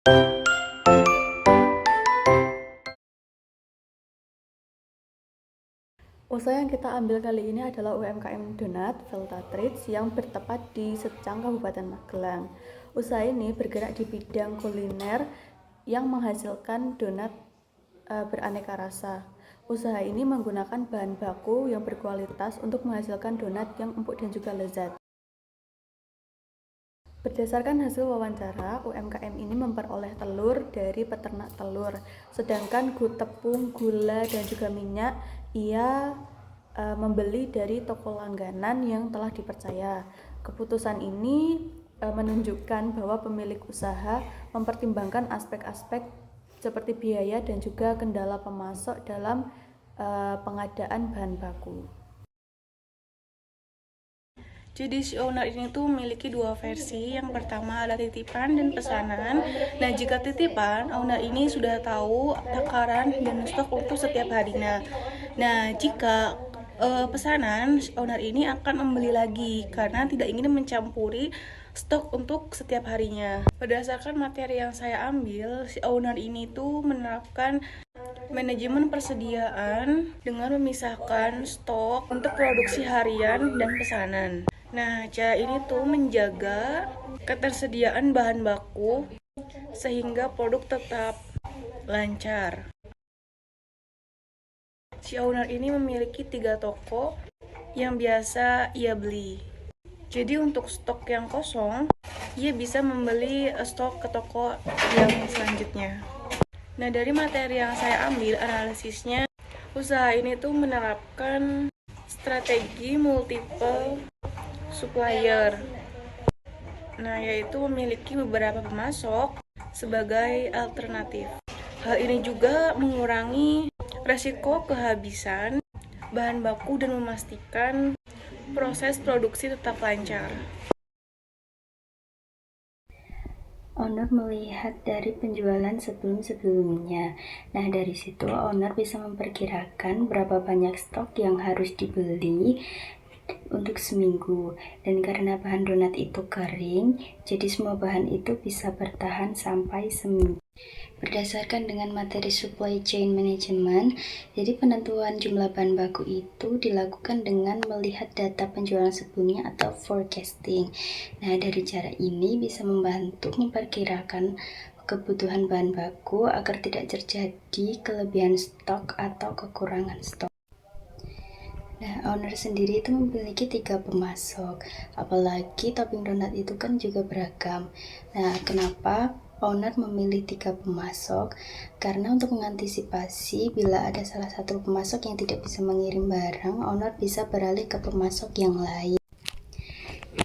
Usaha yang kita ambil kali ini adalah UMKM Donat Velta Treats yang bertempat di Secang, Kabupaten Magelang. Usaha ini bergerak di bidang kuliner yang menghasilkan donat beraneka rasa. Usaha ini menggunakan bahan baku yang berkualitas untuk menghasilkan donat yang empuk dan juga lezat. Berdasarkan hasil wawancara, UMKM ini memperoleh telur dari peternak telur, sedangkan tepung, gula, dan juga minyak ia membeli dari toko langganan yang telah dipercaya. Keputusan ini menunjukkan bahwa pemilik usaha mempertimbangkan aspek-aspek seperti biaya dan juga kendala pemasok dalam pengadaan bahan baku. Jadi si owner ini tuh memiliki dua versi. Yang pertama ada titipan dan pesanan. Nah, jika titipan, owner ini sudah tahu takaran dan stok untuk setiap harinya. Nah, jika pesanan, owner ini akan membeli lagi karena tidak ingin mencampuri stok untuk setiap harinya. Berdasarkan materi yang saya ambil, si owner ini tuh menerapkan manajemen persediaan dengan memisahkan stok untuk produksi harian dan pesanan. Nah, cara ini tuh menjaga ketersediaan bahan baku sehingga produk tetap lancar. Si owner ini memiliki 3 toko yang biasa ia beli. Jadi untuk stok yang kosong, ia bisa membeli stok ke toko yang selanjutnya. Nah, dari materi yang saya ambil analisisnya, usaha ini tuh menerapkan strategi multiple supplier. Nah, yaitu memiliki beberapa pemasok sebagai alternatif. Hal ini juga mengurangi resiko kehabisan bahan baku dan memastikan proses produksi tetap lancar. Owner melihat dari penjualan sebelum-sebelumnya. Nah, dari situ owner bisa memperkirakan berapa banyak stok yang harus dibeli untuk seminggu. Dan karena bahan donat itu kering, jadi semua bahan itu bisa bertahan sampai seminggu. Berdasarkan dengan materi supply chain management, jadi penentuan jumlah bahan baku itu dilakukan dengan melihat data penjualan sebelumnya atau forecasting. Nah, dari cara ini bisa membantu memperkirakan kebutuhan bahan baku agar tidak terjadi kelebihan stok atau kekurangan stok. Nah, owner sendiri itu memiliki 3 pemasok, apalagi topping donat itu kan juga beragam. Nah, kenapa owner memilih 3 pemasok? Karena untuk mengantisipasi bila ada salah satu pemasok yang tidak bisa mengirim barang, owner bisa beralih ke pemasok yang lain.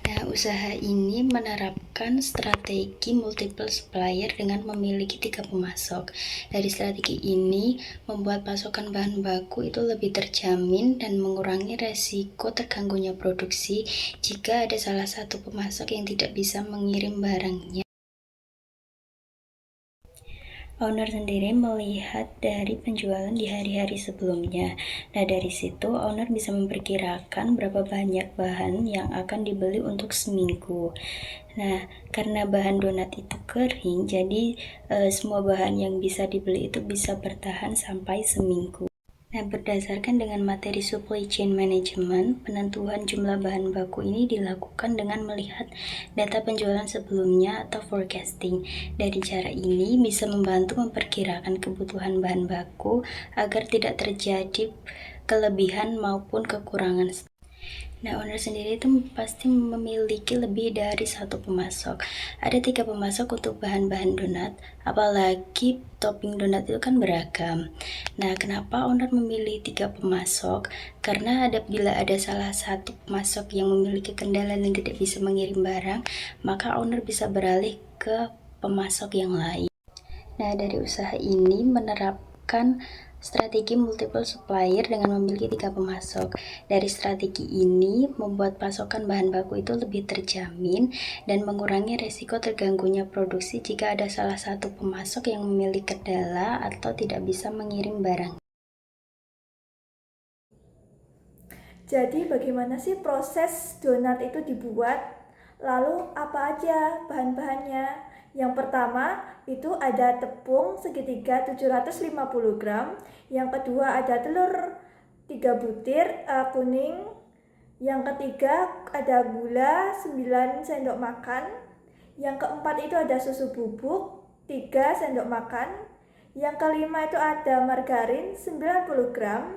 Nah, usaha ini menerapkan strategi multiple supplier dengan memiliki 3 pemasok. Dari strategi ini membuat pasokan bahan baku itu lebih terjamin dan mengurangi resiko terganggunya produksi jika ada salah satu pemasok yang tidak bisa mengirim barangnya. Owner sendiri melihat dari penjualan di hari-hari sebelumnya. Nah, dari situ owner bisa memperkirakan berapa banyak bahan yang akan dibeli untuk seminggu. Nah, karena bahan donat itu kering, jadi semua bahan yang bisa dibeli itu bisa bertahan sampai seminggu. Nah, berdasarkan dengan materi supply chain management, penentuan jumlah bahan baku ini dilakukan dengan melihat data penjualan sebelumnya atau forecasting. Dari cara ini bisa membantu memperkirakan kebutuhan bahan baku agar tidak terjadi kelebihan maupun kekurangan stok. Nah, owner sendiri itu pasti memiliki lebih dari 1 pemasok. Ada 3 pemasok untuk bahan-bahan donat, apalagi topping donat itu kan beragam. Nah, kenapa owner memilih 3 pemasok? Karena bila ada salah satu pemasok yang memiliki kendala dan tidak bisa mengirim barang, maka owner bisa beralih ke pemasok yang lain. Nah, dari usaha ini menerapkan strategi multiple supplier dengan memiliki 3 pemasok. Dari strategi ini membuat pasokan bahan baku itu lebih terjamin dan mengurangi resiko terganggunya produksi jika ada salah satu pemasok yang memiliki kendala atau tidak bisa mengirim barang. Jadi bagaimana sih proses donat itu dibuat? Lalu apa aja bahan-bahannya Yang pertama itu ada tepung segitiga 750 gram. Yang kedua ada telur 3 butir kuning. Yang ketiga ada gula 9 sendok makan. Yang keempat itu ada susu bubuk 3 sendok makan. Yang kelima itu ada margarin 90 gram.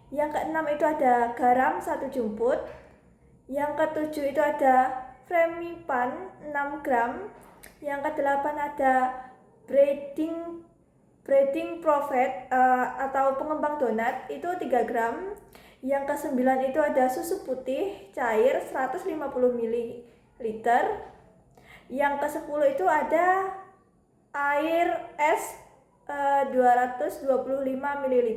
Yang keenam itu ada garam 1 jumput. Yang ketujuh itu ada Fremipan 6 gram. Yang kedelapan ada breading prophet atau pengembang donat itu 3 gram. Yang kesembilan itu ada susu putih cair 150 ml. Yang ke-10 itu ada air es 225 ml.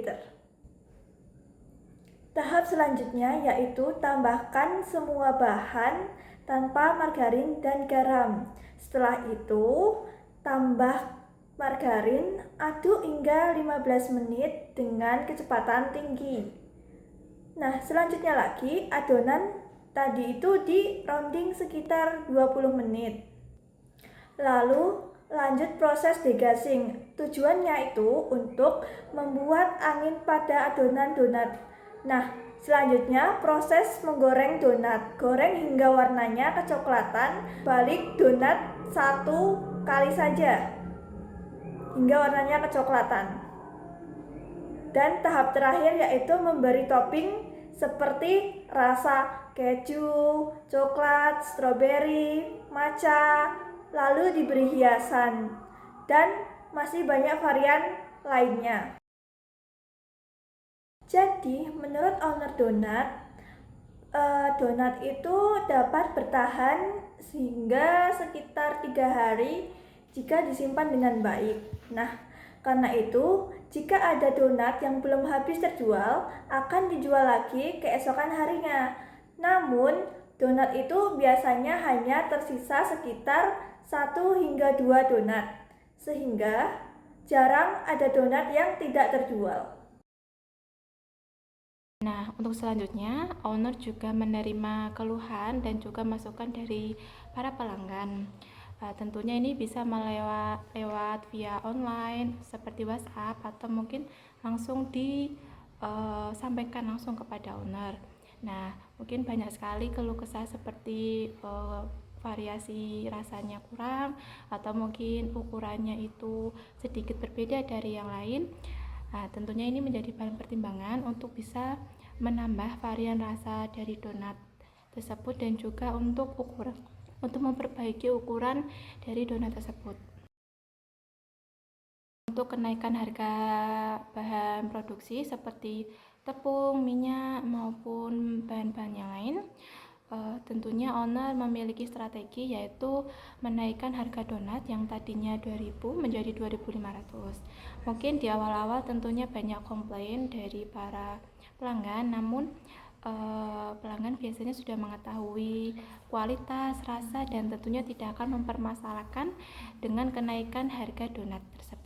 Tahap selanjutnya yaitu tambahkan semua bahan tanpa margarin dan garam. Setelah itu, tambah margarin, aduk hingga 15 menit dengan kecepatan tinggi. Nah, selanjutnya lagi adonan tadi itu di rounding sekitar 20 menit. Lalu lanjut proses degassing. Tujuannya itu untuk membuat angin pada adonan donat. Nah, selanjutnya proses menggoreng donat. Goreng hingga warnanya kecoklatan. Balik donat 1 kali saja hingga warnanya kecoklatan. Dan tahap terakhir yaitu memberi topping seperti rasa keju, coklat, stroberi, matcha, lalu diberi hiasan, dan masih banyak varian lainnya. Jadi, menurut owner donat, donat itu dapat bertahan hingga sekitar 3 hari jika disimpan dengan baik. Nah, karena itu, jika ada donat yang belum habis terjual, akan dijual lagi keesokan harinya. Namun, donat itu biasanya hanya tersisa sekitar 1 hingga 2 donat, sehingga jarang ada donat yang tidak terjual. Nah, untuk selanjutnya, owner juga menerima keluhan dan juga masukan dari para pelanggan. Tentunya ini bisa lewat via online seperti WhatsApp atau mungkin langsung disampaikan langsung kepada owner. Nah, mungkin banyak sekali keluh kesah seperti variasi rasanya kurang atau mungkin ukurannya itu sedikit berbeda dari yang lain. Nah, tentunya ini menjadi bahan pertimbangan untuk bisa menambah varian rasa dari donat tersebut dan juga untuk memperbaiki ukuran dari donat tersebut. Untuk kenaikan harga bahan produksi seperti tepung, minyak maupun bahan-bahan yang lain, tentunya owner memiliki strategi yaitu menaikkan harga donat yang tadinya 2.000 menjadi 2.500. Mungkin di awal-awal tentunya banyak komplain dari para pelanggan, namun pelanggan biasanya sudah mengetahui kualitas, rasa, dan tentunya tidak akan mempermasalahkan dengan kenaikan harga donat tersebut.